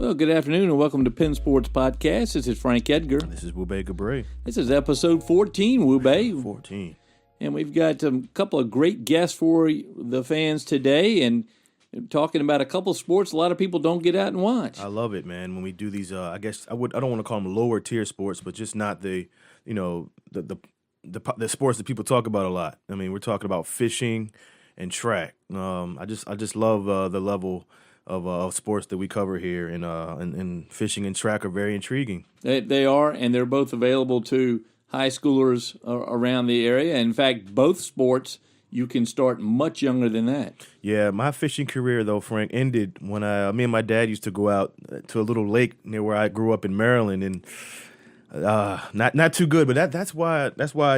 Well, good afternoon and welcome to Penn Sports Podcast. This is Frank Edgar. This is Wube Gabre. This is episode 14, Wube. 14. And we've got a couple of great guests for the fans today and talking about a couple of sports a lot of people don't get out and watch. I love it, man. When we do these, I guess I don't want to call them lower tier sports, but just not the sports that people talk about a lot. I mean, we're talking about fishing and track. I just love the level of sports that we cover here, and fishing and track are very intriguing. They are, and they're both available to high schoolers around the area. In fact, both sports you can start much younger than that. Yeah, my fishing career, though, Frank, ended when me and my dad used to go out to a little lake near where I grew up in Maryland, and not too good. But that's why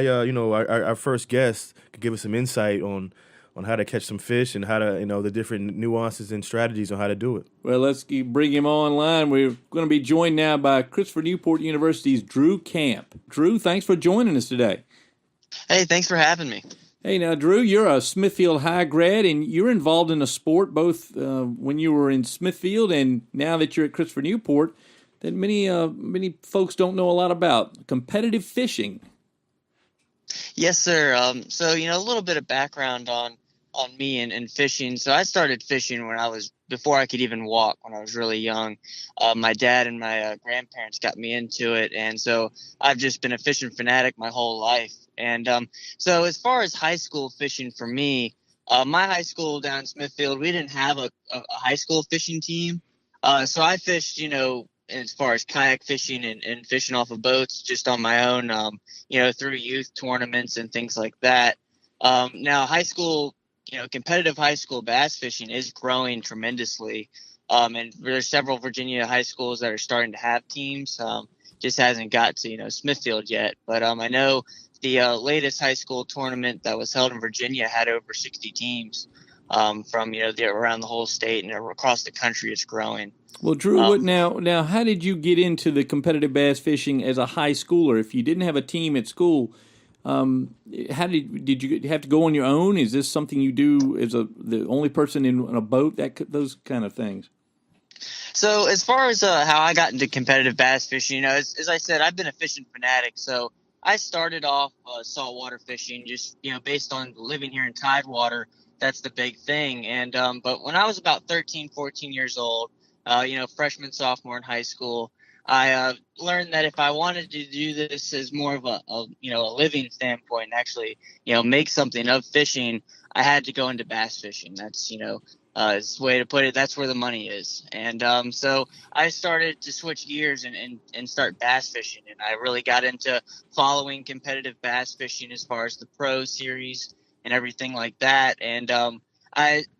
our first guest could give us some insight on how to catch some fish and how to, the different nuances and strategies on how to do it. Well, let's bring him online. We're going to be joined now by Christopher Newport University's Drew Camp. Drew, thanks for joining us today. Hey, thanks for having me. Hey, now, Drew, you're a Smithfield high grad, and you're involved in a sport both when you were in Smithfield and now that you're at Christopher Newport that many folks don't know a lot about, competitive fishing. Yes, sir. So, a little bit of background on me and fishing. So I started fishing before I could even walk, when I was really young. My dad and my grandparents got me into it. And so I've just been a fishing fanatic my whole life. And so as far as high school fishing for me, my high school down in Smithfield, we didn't have a high school fishing team. So I fished, as far as kayak fishing and fishing off of boats just on my own, through youth tournaments and things like that. Now high school, competitive high school bass fishing is growing tremendously. And there's several Virginia high schools that are starting to have teams. Just hasn't got to, Smithfield yet. But I know the latest high school tournament that was held in Virginia had over 60 teams from, around the whole state, and across the country it's growing. Well, Drew, now, how did you get into the competitive bass fishing as a high schooler? If you didn't have a team at school, how did you have to go on your own? Is this something you do as the only person in a boat? Those kind of things. So as far as how I got into competitive bass fishing, as I said, I've been a fishing fanatic. So I started off saltwater fishing, just based on living here in Tidewater. That's the big thing. And but when I was about 13, 14 years old, freshman, sophomore in high school, I learned that if I wanted to do this as more of a living standpoint, and actually, make something of fishing, I had to go into bass fishing. That's, it's the way to put it. That's where the money is. And so I started to switch gears and start bass fishing. And I really got into following competitive bass fishing as far as the pro series and everything like that. And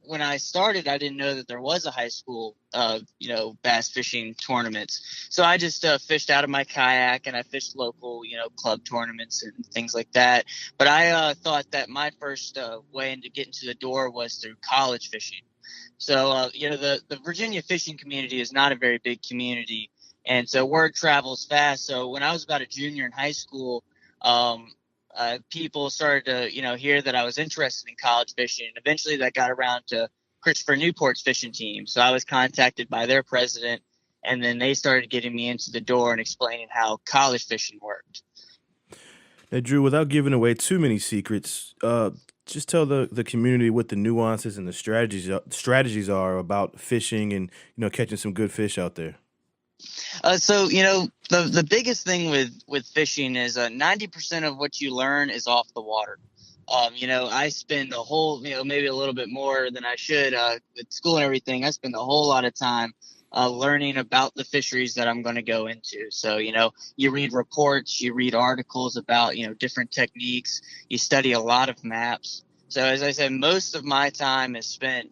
when I started, I didn't know that there was a high school, bass fishing tournaments. So I just fished out of my kayak, and I fished local, club tournaments and things like that. But I thought that my first way into getting to the door was through college fishing. So, the Virginia fishing community is not a very big community. And so word travels fast. So when I was about a junior in high school, people started to, hear that I was interested in college fishing. And eventually that got around to Christopher Newport's fishing team. So I was contacted by their president, and then they started getting me into the door and explaining how college fishing worked. Now, Drew, without giving away too many secrets, just tell the community what the nuances and the strategies are about fishing and, catching some good fish out there. So, the biggest thing with fishing is 90% of what you learn is off the water. I spend a whole, maybe a little bit more than I should with school and everything. I spend a whole lot of time learning about the fisheries that I'm going to go into. So, you read reports, you read articles about, different techniques, you study a lot of maps. So as I said, most of my time is spent,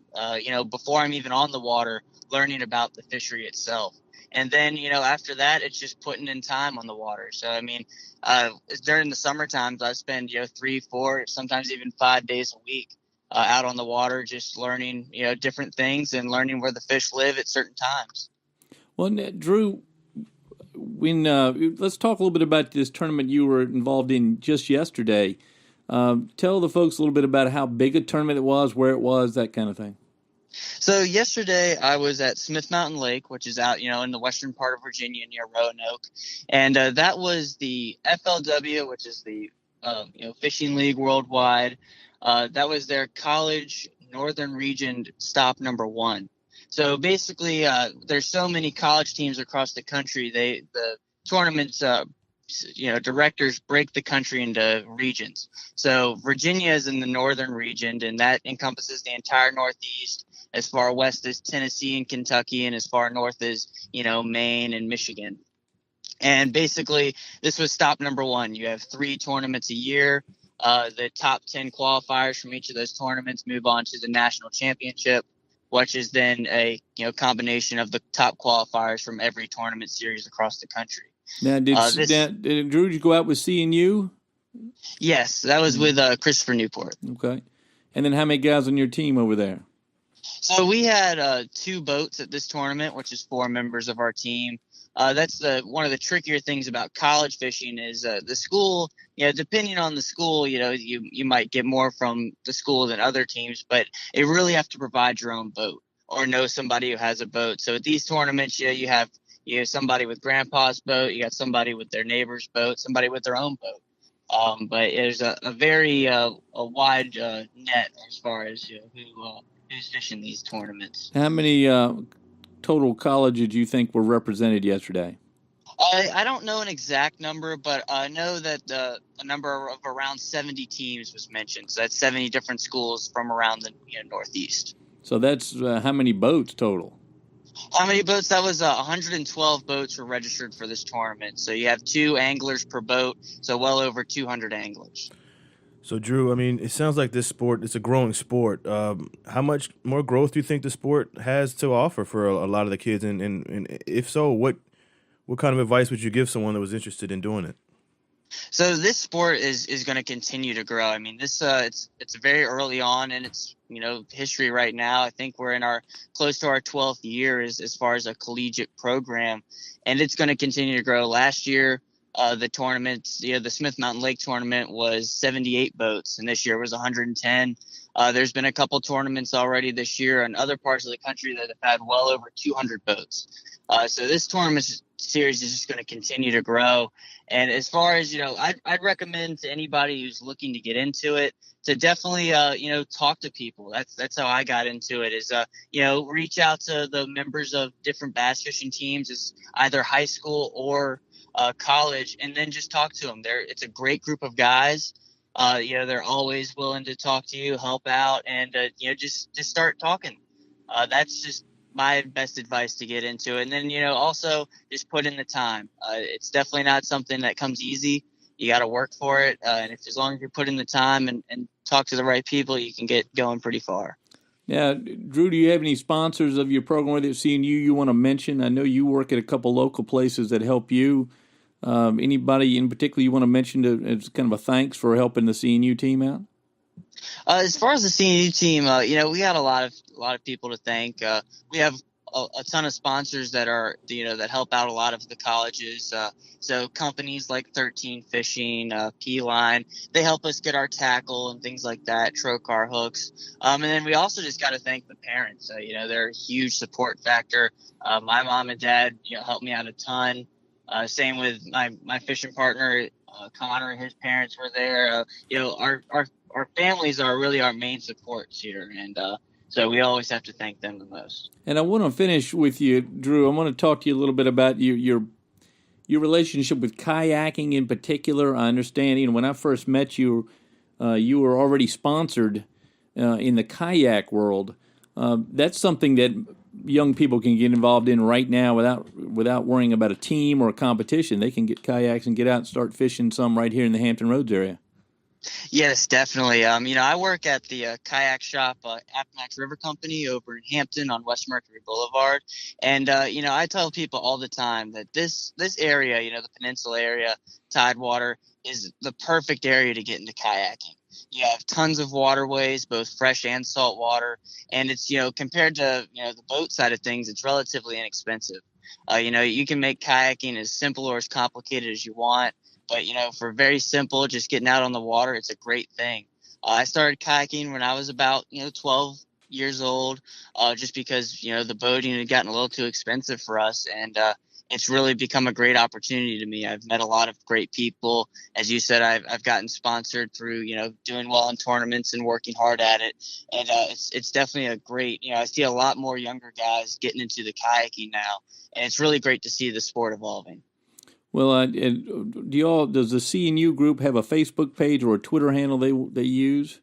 before I'm even on the water, learning about the fishery itself. And then, after that, it's just putting in time on the water. So, during the summer times, I spend, 3, 4, sometimes even 5 days a week out on the water, just learning, different things and learning where the fish live at certain times. Well, Drew, let's talk a little bit about this tournament you were involved in just yesterday. Tell the folks a little bit about how big a tournament it was, where it was, that kind of thing. So yesterday I was at Smith Mountain Lake, which is out, in the western part of Virginia near Roanoke, and that was the FLW, which is the fishing league worldwide. That was their college northern region stop number one. So basically, there's so many college teams across the country. The tournaments, directors break the country into regions. So Virginia is in the northern region, and that encompasses the entire Northeast. As far west as Tennessee and Kentucky, and as far north as, Maine and Michigan. And basically, this was stop number one. You have 3 tournaments a year. The top 10 qualifiers from each of those tournaments move on to the national championship, which is then a combination of the top qualifiers from every tournament series across the country. Now, did Drew, did you go out with CNU? Yes, that was with Christopher Newport. Okay. And then how many guys on your team over there? So we had 2 boats at this tournament, which is 4 members of our team. That's one of the trickier things about college fishing is the school. Depending on the school, you might get more from the school than other teams, but you really have to provide your own boat or know somebody who has a boat. So at these tournaments, you have somebody with grandpa's boat, you got somebody with their neighbor's boat, somebody with their own boat. But there's a very a wide net as far as who's fishing these tournaments. How many total colleges do you think were represented yesterday? I don't know an exact number, but I know that a number of around 70 teams was mentioned. So that's 70 different schools from around the Northeast. So that's how many boats total? How many boats? That was 112 boats were registered for this tournament. So you have 2 anglers per boat, so well over 200 anglers. So, Drew, I mean, it sounds like this sport, it's a growing sport. How much more growth do you think the sport has to offer for a lot of the kids? And if so, what kind of advice would you give someone that was interested in doing it? So this sport is going to continue to grow. I mean, this it's very early on in its history right now. I think we're in close to our 12th year as far as a collegiate program, and it's going to continue to grow. Last year, the tournament, the Smith Mountain Lake tournament was 78 boats, and this year was 110. There's been a couple tournaments already this year in other parts of the country that have had well over 200 boats. So this tournament series is just going to continue to grow. And as far as, I'd recommend to anybody who's looking to get into it to definitely, talk to people. That's how I got into it is, reach out to the members of different bass fishing teams, as either high school or college, and then just talk to them. It's a great group of guys. They're always willing to talk to you, help out, and just start talking. That's just my best advice to get into it. And then also just put in the time. It's definitely not something that comes easy. You got to work for it, and as long as you put in the time and talk to the right people, you can get going pretty far. Yeah, Drew, do you have any sponsors of your program that seeing you want to mention? I know you work at a couple local places that help you. Anybody in particular you want to mention as kind of a thanks for helping the CNU team out? As far as the CNU team, we got a lot of people to thank. We have a ton of sponsors that are, that help out a lot of the colleges. So companies like 13 Fishing, P-Line, they help us get our tackle and things like that, Trocar hooks. And then we also just got to thank the parents. They're a huge support factor. My mom and dad, helped me out a ton. Same with my fishing partner, Connor. His parents were there. Our families are really our main supports here, and so we always have to thank them the most. And I want to finish with you, Drew. I want to talk to you a little bit about your relationship with kayaking in particular. I understand, when I first met you, you were already sponsored in the kayak world. That's something that young people can get involved in right now without worrying about a team or a competition. They can get kayaks and get out and start fishing some right here in the Hampton Roads area. Yes, definitely. I work at the kayak shop, Appomattox River Company over in Hampton on West Mercury Boulevard. And, I tell people all the time that this area, the Peninsula area, Tidewater, is the perfect area to get into kayaking. You have tons of waterways, both fresh and salt water. And it's, compared to, the boat side of things, it's relatively inexpensive. You can make kayaking as simple or as complicated as you want. But, for very simple, just getting out on the water, it's a great thing. I started kayaking when I was about, 12 years old, just because, the boating had gotten a little too expensive for us. And it's really become a great opportunity to me. I've met a lot of great people. As you said, I've gotten sponsored through, doing well in tournaments and working hard at it. And it's definitely a great, I see a lot more younger guys getting into the kayaking now. And it's really great to see the sport evolving. Well, does the CNU group have a Facebook page or a Twitter handle they use?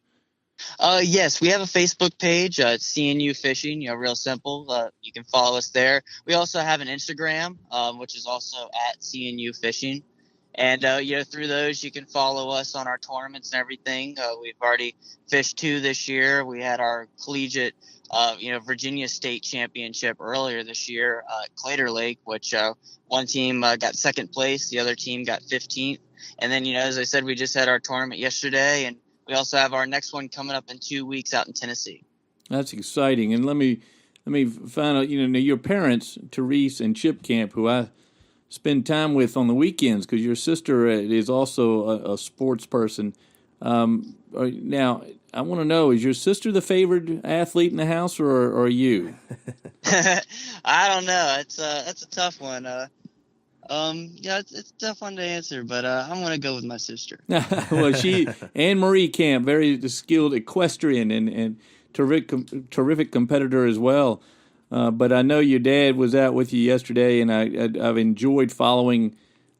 Yes, we have a Facebook page. It's CNU Fishing. Real simple. You can follow us there. We also have an Instagram, which is also at CNU Fishing. And through those you can follow us on our tournaments and everything. We've already fished 2 this year. We had our collegiate, Virginia State Championship earlier this year at Clater Lake, which one team got second place, the other team got 15th. And then, as I said, we just had our tournament yesterday, and we also have our next one coming up in 2 weeks out in Tennessee. That's exciting. And let me find out. Your parents, Therese and Chip Camp, who I spend time with on the weekends, because your sister is also a sports person. Now, I want to know: is your sister the favored athlete in the house, or are you? I don't know. That's a tough one. It's a tough one to answer, but I'm going to go with my sister. Well, Anne Marie Camp, very skilled equestrian and terrific competitor as well. But I know your dad was out with you yesterday, and I've enjoyed following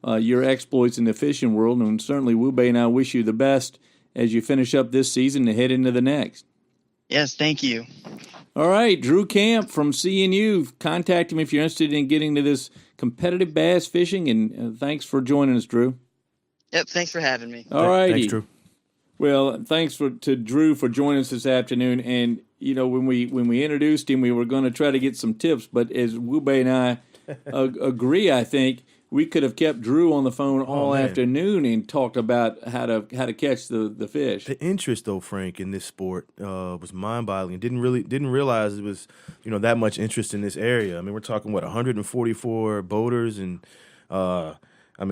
your exploits in the fishing world. And certainly, Wube and I wish you the best as you finish up this season and head into the next. Yes, thank you. All right, Drew Camp from CNU. Contact him if you're interested in getting to this competitive bass fishing, and thanks for joining us, Drew. Yep, thanks for having me. All righty. Thanks, Drew. Well, thanks to Drew for joining us this afternoon. And when we introduced him, we were going to try to get some tips, but as Wube and I agree, I think we could have kept Drew on the phone all afternoon and talked about how to catch the fish. The interest, though, Frank, in this sport was mind-boggling. Didn't realize it was that much interest in this area. I mean, we're talking 144 boaters, and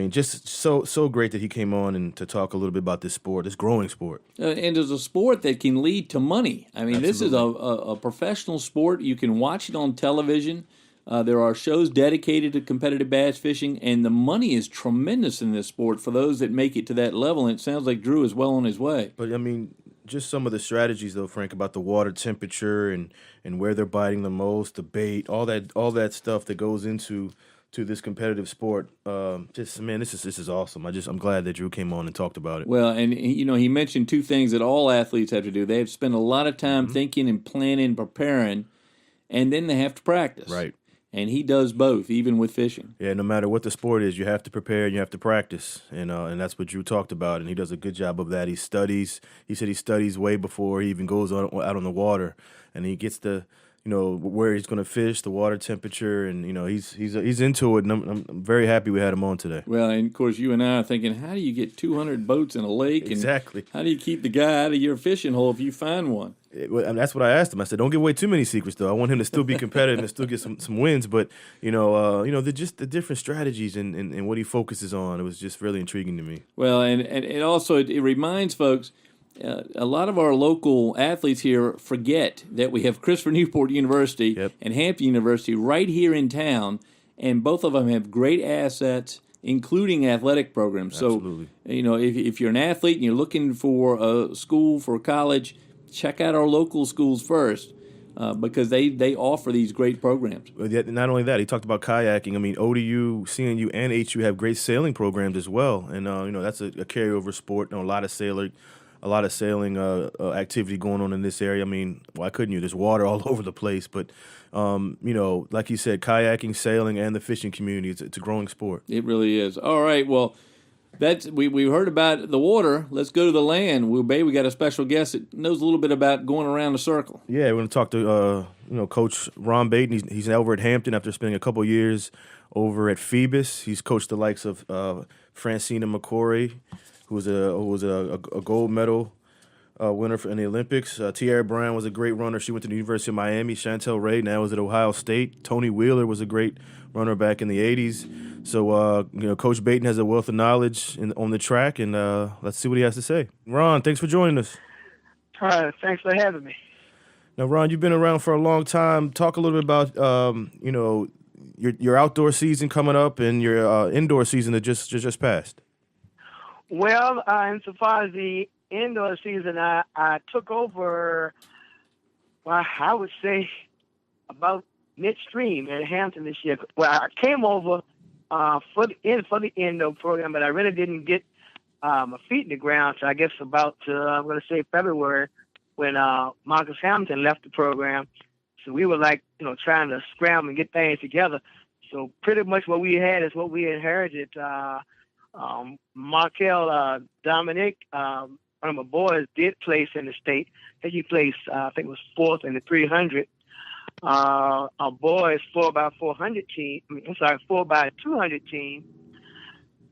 just so great that he came on and to talk a little bit about this sport, this growing sport. And there's a sport that can lead to money. I mean, Absolutely. This is a professional sport. You can watch it on television. There are shows dedicated to competitive bass fishing, and the money is tremendous in this sport for those that make it to that level, and it sounds like Drew is well on his way. But, just some of the strategies, though, Frank, about the water temperature and where they're biting the most, the bait, all that stuff that goes into this competitive sport. This is awesome. I'm glad that Drew came on and talked about it. Well, and he mentioned 2 things that all athletes have to do. They have to spend a lot of time thinking and planning and preparing, and then they have to practice. Right. And he does both, even with fishing. Yeah, no matter what the sport is, you have to prepare and you have to practice. And that's what Drew talked about, and he does a good job of that. He studies. He said he studies way before he even goes out on the water, and he gets the where he's going to fish, the water temperature, and he's into it. And I'm very happy we had him on today. Well, and of course you and I are thinking, how do you get 200 boats in a lake? Exactly. And how do you keep the guy out of your fishing hole if you find one? That's what I asked him. I said, don't give away too many secrets, though. I want him to still be competitive and still get some wins. But just the different strategies and what he focuses on. It was just really intriguing to me. Well, and it also it reminds folks. A lot of our local athletes here forget that we have Christopher Newport University and Hampton University right here in town, and both of them have great assets, including athletic programs. Absolutely. So, if you're an athlete and you're looking for a school for college, check out our local schools first because they offer these great programs. But yet, not only that, he talked about kayaking. I mean, ODU, CNU, and HU have great sailing programs as well, and that's a carryover sport. A lot of sailing activity going on in this area. I mean, why couldn't you? There's water all over the place. But, like you said, kayaking, sailing, and the fishing community, it's a growing sport. It really is. All right, well, we heard about the water. Let's go to the land. Wube, we got a special guest that knows a little bit about going around a circle. Yeah, we're going to talk to, Coach Ron Bayton. He's over at Hampton after spending a couple years over at Phoebus. He's coached the likes of Francina McCory, who was a gold medal winner in the Olympics. Tiara Brown was a great runner. She went to the University of Miami. Chantel Ray now is at Ohio State. Tony Wheeler was a great runner back in the 80s. So, Coach Bayton has a wealth of knowledge on the track, and let's see what he has to say. Ron, thanks for joining us. All right, thanks for having me. Now, Ron, you've been around for a long time. Talk a little bit about, your outdoor season coming up and your indoor season that just passed. Well, insofar as the indoor season, I took over, well, I would say about midstream at Hampton this year. Well, I came over for the indoor program, but I really didn't get my feet in the ground. So I guess about I'm going to say February when Marcus Hampton left the program. So we were like, trying to scramble and get things together. So pretty much what we had is what we inherited. Markel Dominic, one of my boys, did place in the state. I think he placed, I think it was fourth in the 300. Our boys 4x400 team. I'm sorry, 4x200 team.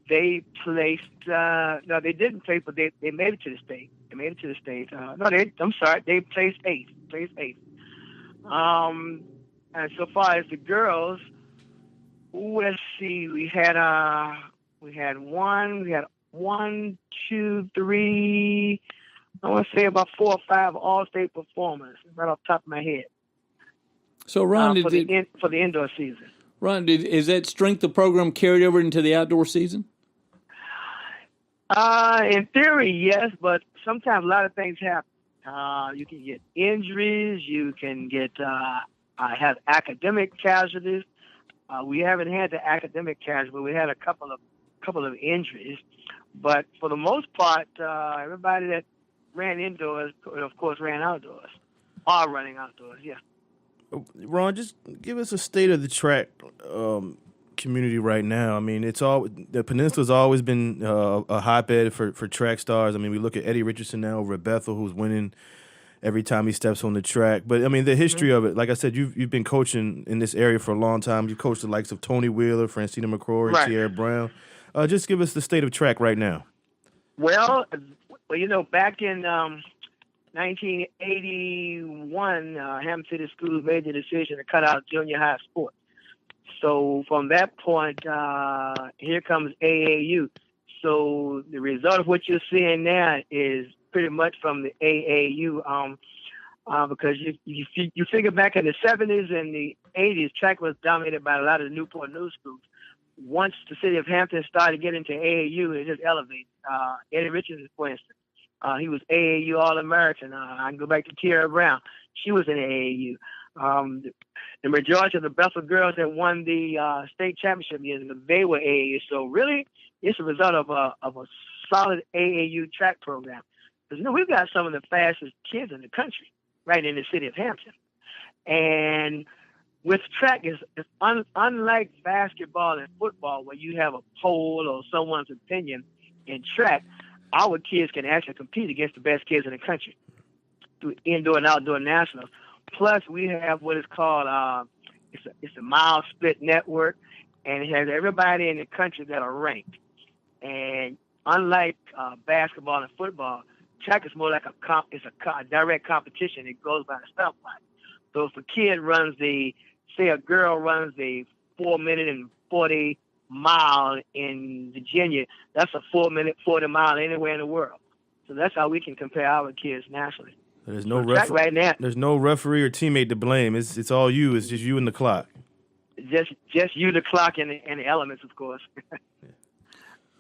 They placed. No, they didn't place, but they made it to the state. They made it to the state. I'm sorry, they placed eighth. And so far as the girls, let's see, we had one, two, three. I want to say about 4 or 5 all-state performers, right off the top of my head. So, Ron, for the indoor season. Ron, is that strength of program carried over into the outdoor season? In theory, yes, but sometimes a lot of things happen. You can get injuries. You can get have academic casualties. We haven't had the academic casualties, but we had a couple of injuries. But for the most part, everybody that ran indoors, of course, ran outdoors. Are running outdoors, yeah. Ron, just give us a state of the track community right now. I mean, the Peninsula's always been a hotbed for track stars. I mean, we look at Eddie Richardson now over at Bethel, who's winning every time he steps on the track. But I mean, the history of it, like I said, you've been coaching in this area for a long time. You've coached the likes of Tony Wheeler, Francina McCrory, right. Tierra Brown. Just give us the state of track right now. Well, back in 1981, Hampton City Schools made the decision to cut out junior high sports. So from that point, here comes AAU. So the result of what you're seeing now is pretty much from the AAU, because you figure back in the 70s and the 80s, track was dominated by a lot of the Newport News schools. Once the city of Hampton started getting to AAU, it just elevated. Eddie Richardson, for instance, he was AAU All-American. I can go back to Tierra Brown. She was in AAU. The majority of the Bethel girls that won the state championship years, they were AAU. So really, it's a result of a solid AAU track program. Because we've got some of the fastest kids in the country, right in the city of Hampton. And with track, it's unlike basketball and football, where you have a poll or someone's opinion. In track, our kids can actually compete against the best kids in the country through indoor and outdoor nationals. Plus, we have what is called it's a mile split network, and it has everybody in the country that are ranked. And unlike basketball and football, track is more like a direct competition. It goes by the stop line. So if a kid runs say a girl runs the 4-minute and 40 mile in Virginia, that's a 4-minute 40 mile anywhere in the world. So that's how we can compare our kids nationally. There's no right now. There's no referee or teammate to blame. It's all you. It's just you and the clock. Just you, the clock, and the elements, of course.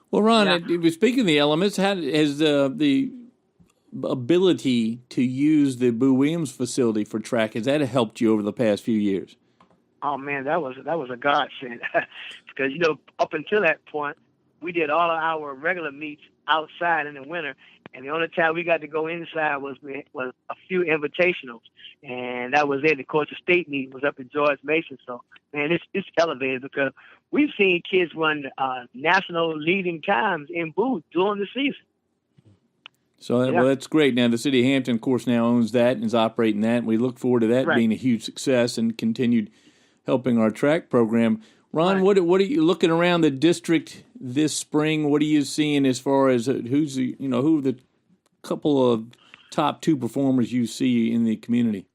Well, Ron, speaking of the elements, how has the ability to use the Boo Williams facility for track, has that helped you over the past few years? Oh man, that was a godsend because up until that point, we did all of our regular meets outside in the winter, and the only time we got to go inside was a few invitationals, and that was it. Of course, the state meet was up at George Mason, so man, it's elevated because we've seen kids run national leading times in Boo during the season. So well, that's great. Now the city of Hampton, of course, now owns that and is operating that, and we look forward to that being a huge success and continued helping our track program. Ron, what are you looking around the district this spring? What are you seeing as far as who are the couple of top 2 performers you see in the community?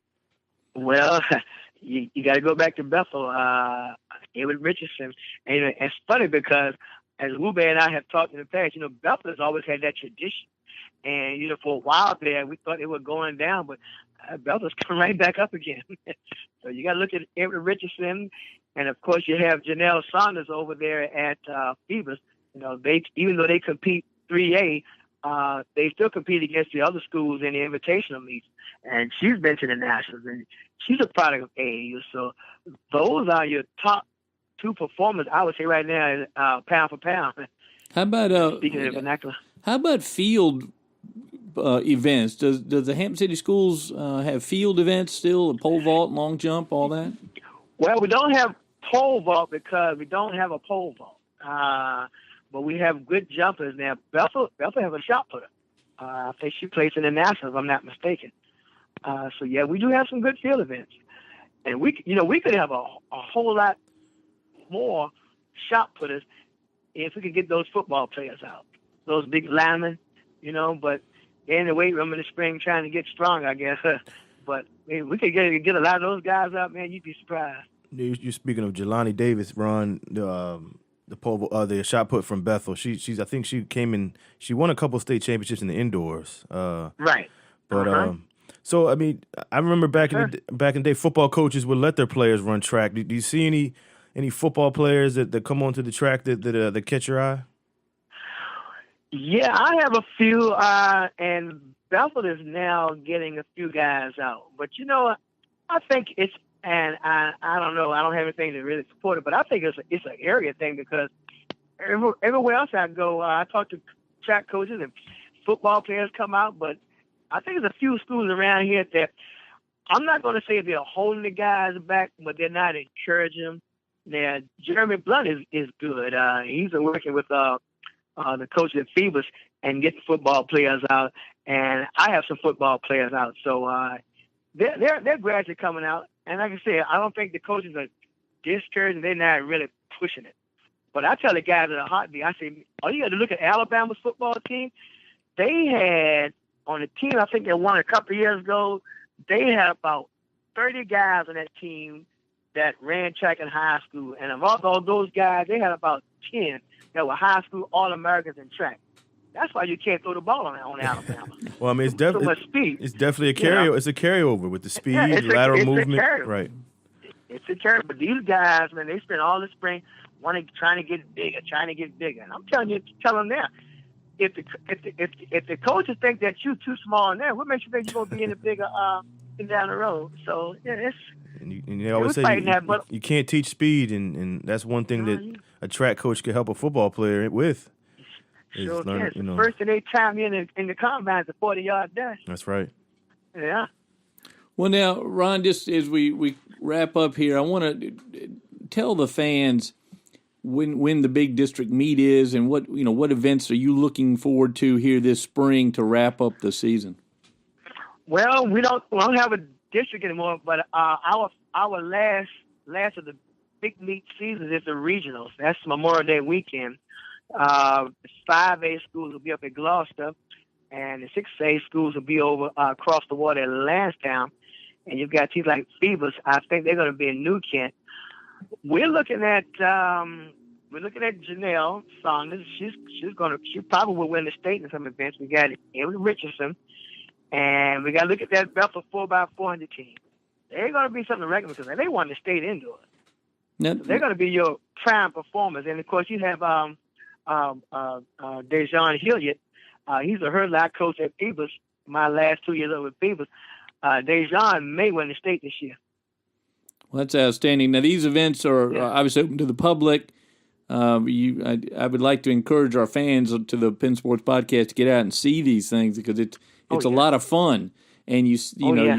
Well, you got to go back to Bethel, Eddie Richardson, and it's funny because as Wube and I have talked in the past, Bethel has always had that tradition. And, for a while there, we thought they were going down, but Belton's coming right back up again. So you got to look at Avery Richardson, and of course you have Janelle Saunders over there at Phoebus. They, even though they compete 3A, they still compete against the other schools in the invitational meets. And she's been to the nationals, and she's a product of AAU. So those are your top two performers, I would say, right now, pound for pound. How about speaking of the vernacular? How about field events? Does the Hampton City Schools have field events still? Pole vault, long jump, all that? Well, we don't have pole vault because we don't have a pole vault. But we have good jumpers now. Bethel has a shot putter. I think she plays in the Nationals, if I'm not mistaken. So yeah, we do have some good field events, and we could have a whole lot more shot putters if we could get those football players out, those big linemen, But they're in the weight room in the spring trying to get strong, I guess. But man, we could get a lot of those guys out, man. You'd be surprised. You're speaking of Jelani Davis, Ron, the shot put from Bethel. I think she came in. She won a couple of state championships in the indoors. Right. But so I mean, I remember back in the day, football coaches would let their players run track. Do you see any football players that come onto the track that catch your eye? Yeah, I have a few, and Bethel is now getting a few guys out. But I think it's, and I don't know, I don't have anything to really support it, but I think it's an area thing because everywhere else I go, I talk to track coaches and football players come out, but I think there's a few schools around here that I'm not going to say they're holding the guys back, but they're not encouraging them. Now, Jeremy Blunt is good. He's been working with the coach at Phoebus and getting football players out, and I have some football players out. So they're gradually coming out, and like I said, I don't think the coaches are discouraging. They're not really pushing it. But I tell the guys at a heartbeat, I say, you got to look at Alabama's football team. They had on the team, I think they won a couple of years ago. They had about 30 guys on that team that ran track in high school, and of all those guys, they had about 10 that were high school All-Americans in track. That's why you can't throw the ball on Alabama. Well, I mean, it's so much speed. It's definitely a carryover. It's a carryover with the speed, lateral movement, right? It's a carryover. But these guys, man, they spend all the spring trying to get bigger. And I'm telling them now, if the coaches think that you're too small in there, what makes you think you're gonna be any bigger down the road? So yeah, it's. And you always say you can't teach speed, and that's one thing that a track coach can help a football player with. Sure can. First in 8 time in the combine is a 40-yard dash. That's right. Yeah. Well, now, Ron, just as we wrap up here, I want to tell the fans when the big district meet is and what events are you looking forward to here this spring to wrap up the season? Well, we don't have a district anymore, but our last of the big meet seasons is the regionals. That's Memorial Day weekend. 5A schools will be up at Gloucester, and the 6A schools will be over across the water at Lansdowne. And you've got teams like Phoebus. I think they're going to be in New Kent. We're looking at Janelle Saunders. She probably will win the state in some events. We got Avery Richardson, and we got to look at that Bethel 4x400 team. They're going to be something regular because they won the state indoors. So they're going to be your prime performers. And of course, you have Dejon Hilliard. He's a hurdler coach at Phoebus. My last 2 years over at Phoebus. Dejon may win the state this year. Well, that's outstanding. Now, these events are obviously open to the public. I would like to encourage our fans to the Penn Sports Podcast to get out and see these things because it's a lot of fun, and you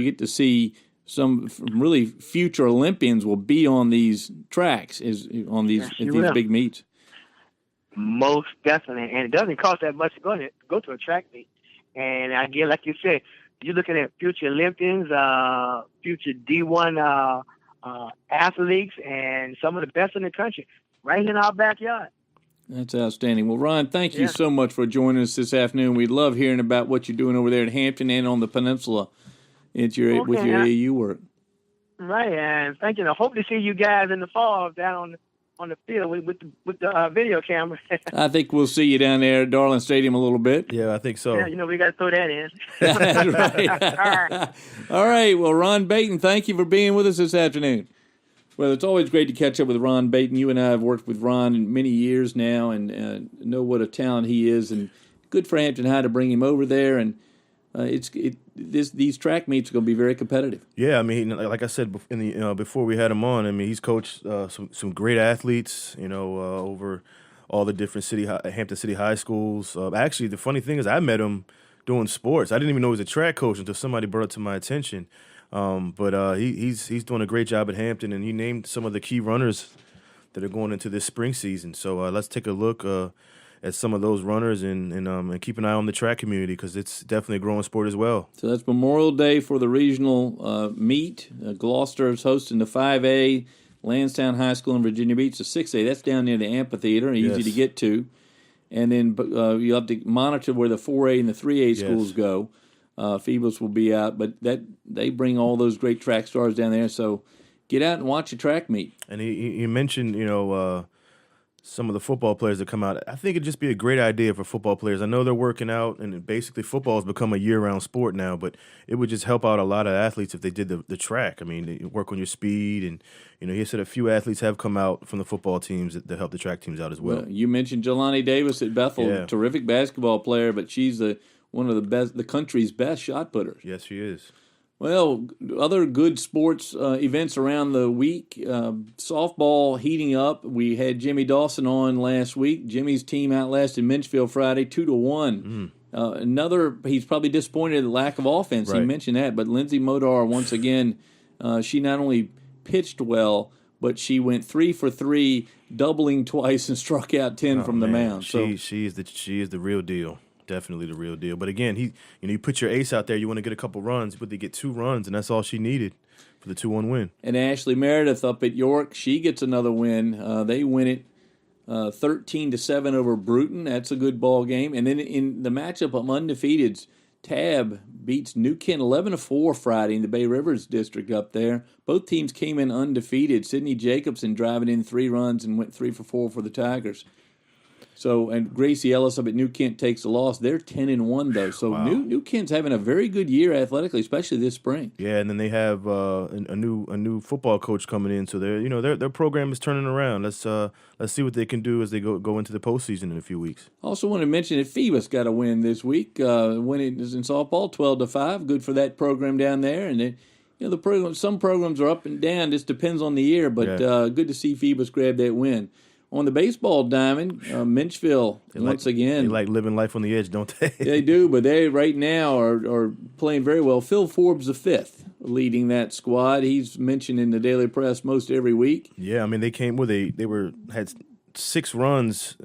get to see some really future Olympians will be on these tracks at these big meets. Most definitely, and it doesn't cost that much to go to a track meet. And again, like you said, you're looking at future Olympians, future D1 athletes, and some of the best in the country right in our backyard. That's outstanding. Well, Ron, thank you so much for joining us this afternoon. We love hearing about what you're doing over there at Hampton and on the Peninsula with your AAU work. Right, and thank you. I hope to see you guys in the fall down on the field with the video camera. I think we'll see you down there at Darling Stadium a little bit. Yeah, I think so. Yeah, we got to throw that in. That's right. All right. Well, Ron Bayton, thank you for being with us this afternoon. Well, it's always great to catch up with Ron Bayton. You and I have worked with Ron in many years now and know what a talent he is. And good for Hampton High to bring him over there. And these track meets are going to be very competitive. Yeah, I mean, like I said before we had him on, I mean, he's coached some great athletes, over all the different Hampton City high schools. Actually, the funny thing is, I met him doing sports. I didn't even know he was a track coach until somebody brought it to my attention. But he's doing a great job at Hampton, and he named some of the key runners that are going into this spring season. So let's take a look at some of those runners and keep an eye on the track community because it's definitely a growing sport as well. So that's Memorial Day for the regional meet. Gloucester is hosting the 5A, Lansdowne High School in Virginia Beach, the 6A. That's down near the amphitheater, easy to get to. And then you have to monitor where the 4A and the 3A schools go. Phoebus will be out, but they bring all those great track stars down there. So get out and watch a track meet. And he mentioned, some of the football players that come out. I think it'd just be a great idea for football players. I know they're working out, and basically football has become a year-round sport now, but it would just help out a lot of athletes if they did the track. I mean, they work on your speed, and, he said a few athletes have come out from the football teams that help the track teams out as well. You mentioned Jelani Davis at Bethel, terrific basketball player, but she's one of the country's best shot putters. Yes, she is. Well, other good sports events around the week. Softball heating up. We had Jimmy Dawson on last week. Jimmy's team outlasted Minchfield Friday 2-1. He's probably disappointed at the lack of offense. Right. He mentioned that. But Lindsay Modar, once again, she not only pitched well, but she went 3 for 3, doubling twice and struck out 10 from the mound. She is the real deal. Definitely the real deal. But again, you put your ace out there, you want to get a couple runs, but they get 2 runs, and that's all she needed for the 2-1 win. And Ashley Meredith up at York, she gets another win. They win it 13-7 over Bruton. That's a good ball game. And then in the matchup of undefeateds, Tab beats New Kent 11-4 Friday in the Bay Rivers district up there. Both teams came in undefeated. Sydney Jacobson driving in 3 runs and went 3 for 4 for the Tigers. So, and Gracie Ellis up at New Kent takes the loss. They're 10-1 though. So wow. New Kent's having a very good year athletically, especially this spring. Yeah, and then they have a new football coach coming in. So their program is turning around. Let's see what they can do as they go into the postseason in a few weeks. Also want to mention that Phoebus got a win this week. Win it is in softball, 12-5. Good for that program down there. And the program, some programs are up and down. Just depends on the year. But good to see Phoebus grab that win. On the baseball diamond, Minchfield, once again. They like living life on the edge, don't they? They do, but they right now are playing very well. Phil Forbes V leading that squad. He's mentioned in the Daily Press most every week. Yeah, I mean, they came with had 6 runs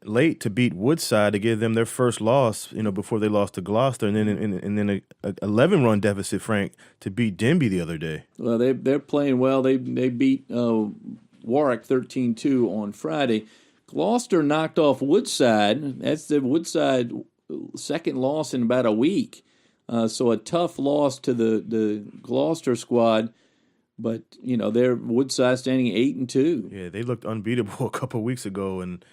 late to beat Woodside to give them their first loss, before they lost to Gloucester, and then a 11-run deficit, Frank, to beat Denby the other day. Well, they're playing well. They beat Warwick 13-2 on Friday. Gloucester knocked off Woodside. That's the Woodside second loss in about a week. So a tough loss to the Gloucester squad. But, they're Woodside standing 8-2. Yeah, they looked unbeatable a couple of weeks ago, and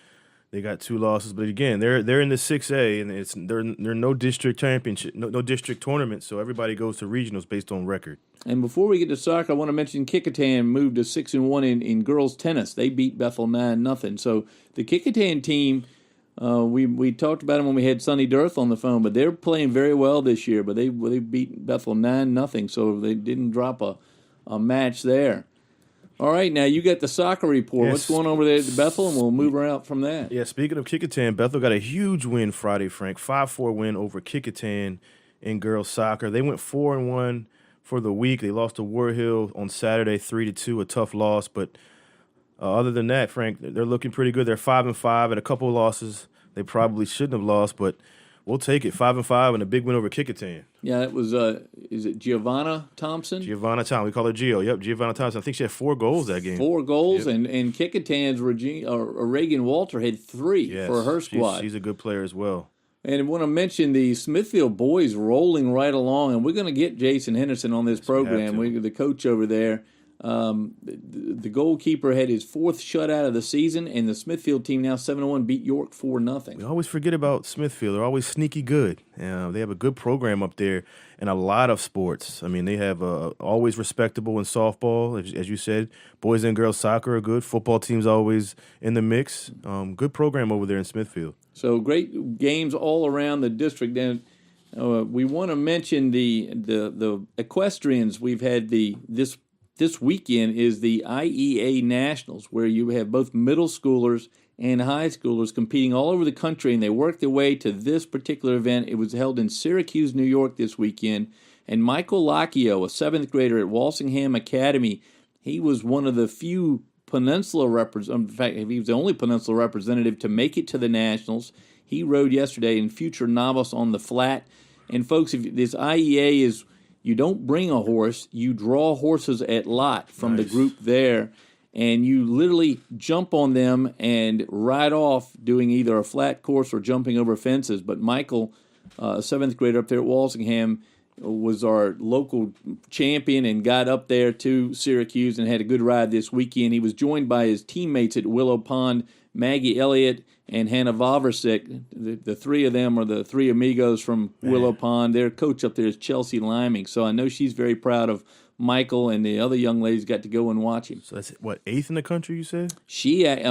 they got 2 losses. But again, they're in the 6A, and they're no district championship, no district tournament. So everybody goes to regionals based on record. And before we get to soccer, I want to mention Kickingham moved to 6-1 in girls tennis. They beat Bethel 9-0. So the Kickingham team, we talked about them when we had Sonny Dirth on the phone, but they're playing very well this year. But they beat Bethel 9-0, so they didn't drop a match there. All right, now you got the soccer report. Yes. What's going on over there at Bethel, and we'll move around from that. Yeah, speaking of Kickingham, Bethel got a huge win Friday, Frank. 5-4 win over Kickingham in girls soccer. They went 4-1 for the week. They lost to War Hill on Saturday, 3-2, a tough loss. But other than that, Frank, they're looking pretty good. They're 5-5 at a couple of losses they probably shouldn't have lost, but we'll take it. 5-5 and a big win over Kickingham. Yeah, it was. Is it Giovanna Thompson? Giovanna Thompson. We call her Gio. Yep, Giovanna Thompson. I think she had 4 goals that game. 4 goals, yep. and Kickatann's Reagan Walter had 3 for her squad. She's a good player as well. And I want to mention the Smithfield boys rolling right along, and we're going to get Jason Henderson on this program. The coach over there. The goalkeeper had his 4th shutout of the season, and the Smithfield team now 7-1 beat York 4-0. We always forget about Smithfield. They're always sneaky good. They have a good program up there in a lot of sports. I mean, they have always respectable in softball, as you said. Boys and girls soccer are good. Football team's always in the mix. Good program over there in Smithfield. So great games all around the district. And we want to mention the equestrians. We've had this weekend is the IEA Nationals, where you have both middle schoolers and high schoolers competing all over the country, and they work their way to this particular event. It was held in Syracuse, New York this weekend, and Michael Lacchio, a 7th grader at Walsingham Academy, he was one of the few Peninsula representatives. In fact, he was the only Peninsula representative to make it to the Nationals. He rode yesterday in Future Novice on the flat. And folks, if this IEA is, you don't bring a horse, you draw horses at lot from the group there, and you literally jump on them and ride off doing either a flat course or jumping over fences. But Michael, a 7th grader up there at Walsingham, was our local champion and got up there to Syracuse and had a good ride this weekend. He was joined by his teammates at Willow Pond, Maggie Elliott and Hannah Vavrasek. The three of them are the three amigos from Willow Pond. Their coach up there is Chelsea Liming. So I know she's very proud of Michael, and the other young ladies got to go and watch him. So that's, what, 8th in the country, you said?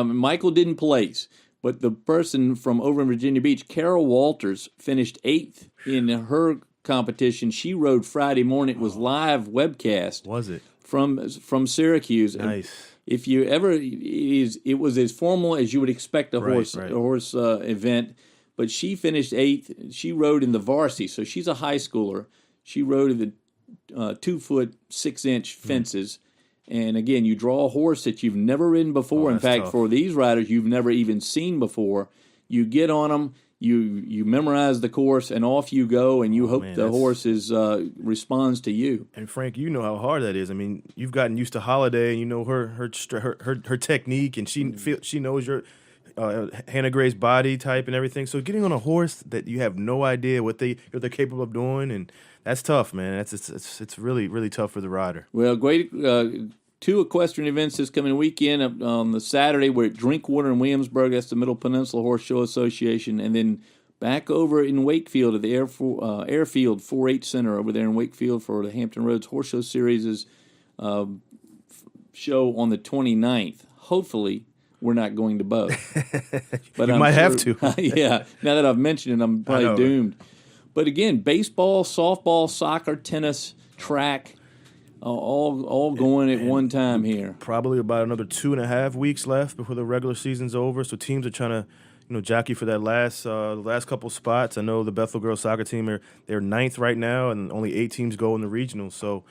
Michael didn't place, but the person from over in Virginia Beach, Carol Walters, finished 8th in her competition. She rode Friday morning. It was live webcast. Was it? From Syracuse. Nice. If you ever, it was as formal as you would expect a horse event, but she finished 8th. She rode in the varsity, so she's a high schooler. She rode in the 2-foot 6-inch fences, and again, you draw a horse that you've never ridden before. In fact, for these riders, you've never even seen before. You get on them. You memorize the course, and off you go, and you hope the horse responds to you. And Frank, you know how hard that is. I mean, you've gotten used to Holiday, and you know her technique, and she knows your Hannah Gray's body type and everything. So getting on a horse that you have no idea what they're capable of doing, and that's tough, man. It's really, really tough for the rider. Well, great. 2 equestrian events this coming weekend. On the Saturday, we're at Drinkwater in Williamsburg. That's the Middle Peninsula Horse Show Association. And then back over in Wakefield at the Airfield 4-H Center over there in Wakefield for the Hampton Roads Horse Show Series' show on the 29th. Hopefully, we're not going to both. But you might have to. Yeah. Now that I've mentioned it, I'm probably doomed. But again, baseball, softball, soccer, tennis, track, all going at one time here. Probably about another 2.5 weeks left before the regular season's over. So teams are trying to, jockey for that last couple spots. I know the Bethel girls soccer team they're 9th right now, and only 8 teams go in the regionals. So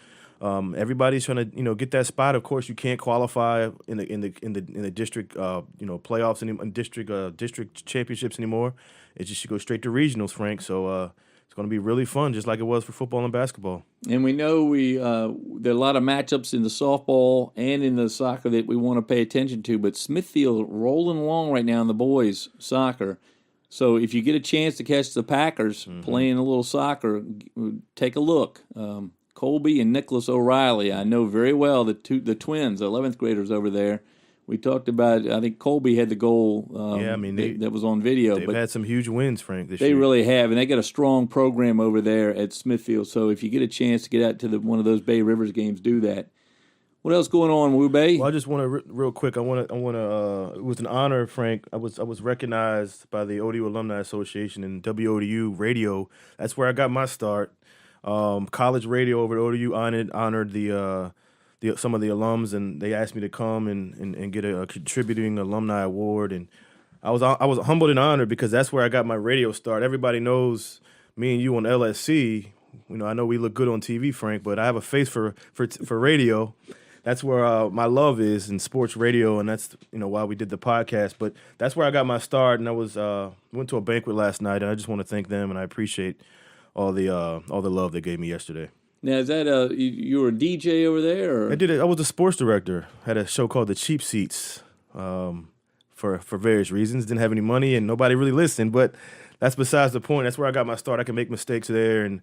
everybody's trying to get that spot. Of course, you can't qualify in the district playoffs and district championships anymore. It's just you go straight to regionals, Frank. So. It's going to be really fun, just like it was for football and basketball. And we know there are a lot of matchups in the softball and in the soccer that we want to pay attention to. But Smithfield rolling along right now in the boys' soccer. So if you get a chance to catch the Packers playing a little soccer, take a look. Colby and Nicholas O'Reilly, I know very well the twins, the 11th graders over there. We talked about, I think Colby had the goal that was on video. They've had some huge wins, Frank, this year. They really have, and they got a strong program over there at Smithfield. So if you get a chance to get out to one of those Bay Rivers games, do that. What else going on, Wu Bay? Well, I just want to, real quick, it was an honor, Frank. I was recognized by the ODU Alumni Association and WODU Radio. That's where I got my start. College radio over at ODU honored some of the alums, and they asked me to come and get a contributing alumni award, and I was humbled and honored because that's where I got my radio start. Everybody knows me and you on LSC. I know we look good on TV, Frank, but I have a face for radio. That's where my love is in sports radio, and that's why we did the podcast. But that's where I got my start, and I went to a banquet last night, and I just want to thank them, and I appreciate all the love they gave me yesterday. Now, is that you were a DJ over there? Or? I did it. I was a sports director. Had a show called The Cheap Seats for various reasons. Didn't have any money, and nobody really listened. But that's besides the point. That's where I got my start. I can make mistakes there, and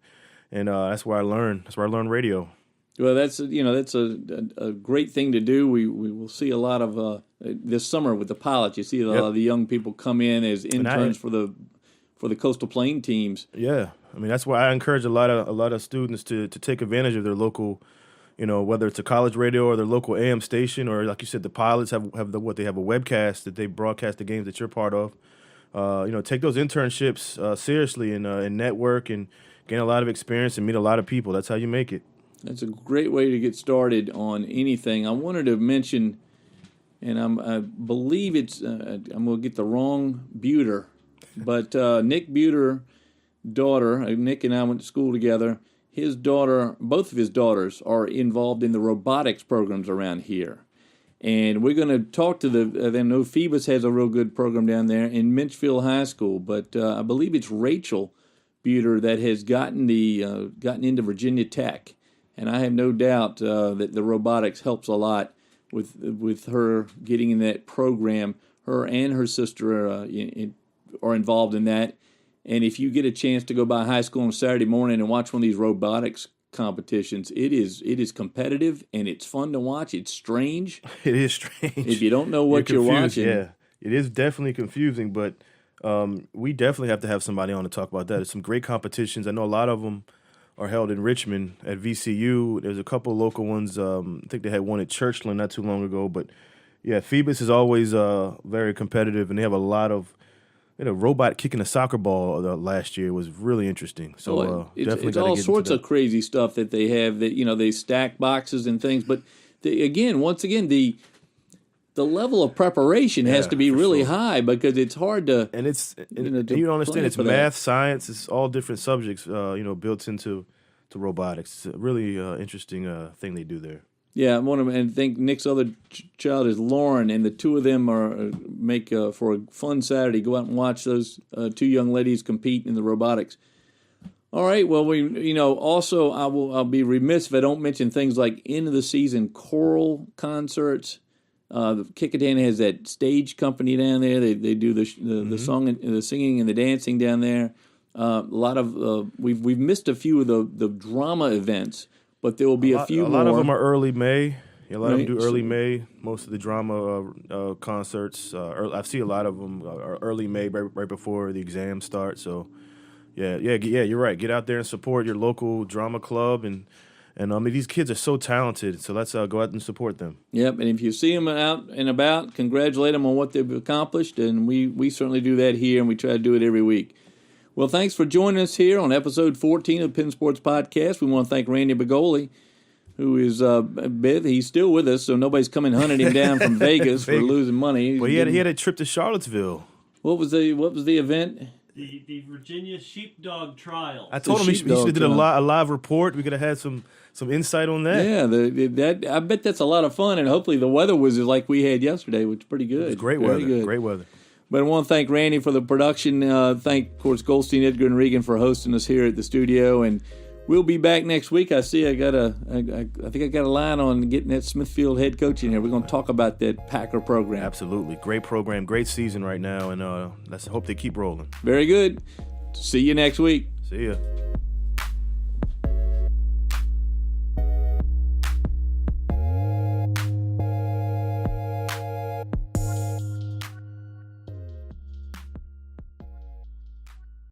that's where I learned. That's where I learned radio. Well, that's a great thing to do. We will see a lot of this summer with the pilots. You see a lot of the young people come in as interns for the Coastal Plain teams. Yeah, I mean that's why I encourage a lot of students to take advantage of their local, whether it's a college radio or their local AM station, or like you said, the pilots have a webcast that they broadcast the games that you're part of. Take those internships seriously and network and gain a lot of experience and meet a lot of people. That's how you make it. That's a great way to get started on anything. I wanted to mention, and I believe it's I'm going to get the wrong Buter, but Nick Buter, daughter, Nick and I went to school together. His daughter, both of his daughters, are involved in the robotics programs around here. And we're going to talk to I know Phoebus has a real good program down there in Minchfield High School, but I believe it's Rachel Buter that has gotten into Virginia Tech. And I have no doubt that the robotics helps a lot with her getting in that program. Her and her sister are involved in that. And if you get a chance to go by high school on Saturday morning and watch one of these robotics competitions, it is competitive and it's fun to watch. It's strange. It is strange. If you don't know what you're watching. Yeah, it is definitely confusing, but we definitely have to have somebody on to talk about that. There's some great competitions. I know a lot of them are held in Richmond at VCU. There's a couple of local ones. I think they had one at Churchland not too long ago. But, yeah, Phoebus is always very competitive, and they have a lot of robot kicking a soccer ball last year was really interesting. So definitely it's all sorts of crazy stuff that they have that, they stack boxes and things. But, once again, the level of preparation has to be really high because it's hard to. And you don't understand. It's math, science. It's all different subjects, built into robotics. It's a really interesting thing they do there. Yeah, I think Nick's other child is Lauren, and the two of them make for a fun Saturday. Go out and watch those two young ladies compete in the robotics. All right. Well, also I'll be remiss if I don't mention things like end of the season choral concerts. The Kickadan has that stage company down there. They do the song and the singing and the dancing down there. A lot of we've missed a few of the drama events, but there will be a few more. A lot of them are early May. Yeah, a lot of them do early May. Most of the drama concerts, I see a lot of them are early May, right before the exams start. So, yeah, you're right. Get out there and support your local drama club and these kids are so talented, so let's go out and support them. Yep, and if you see them out and about, congratulate them on what they've accomplished, and we certainly do that here, and we try to do it every week. Well, thanks for joining us here on episode 14 of the Penn Sports Podcast. We want to thank Randy Begoli, who is he's still with us, so nobody's coming hunting him down from Vegas for losing money. Well, he had a trip to Charlottesville. What was the event? The Virginia Sheepdog Trial. I told him he should have did a live report. We could have had some insight on that. Yeah, I bet that's a lot of fun, and hopefully the weather was like we had yesterday, which is pretty good. It was great weather. But I want to thank Randy for the production. Thank, of course, Goldstein, Edgar, and Regan for hosting us here at the studio, and we'll be back next week. I see I think I got a line on getting that Smithfield head coach in here. We're going to talk about that Packer program. Absolutely. Great program, great season right now, and let's hope they keep rolling. Very good. See you next week. See ya.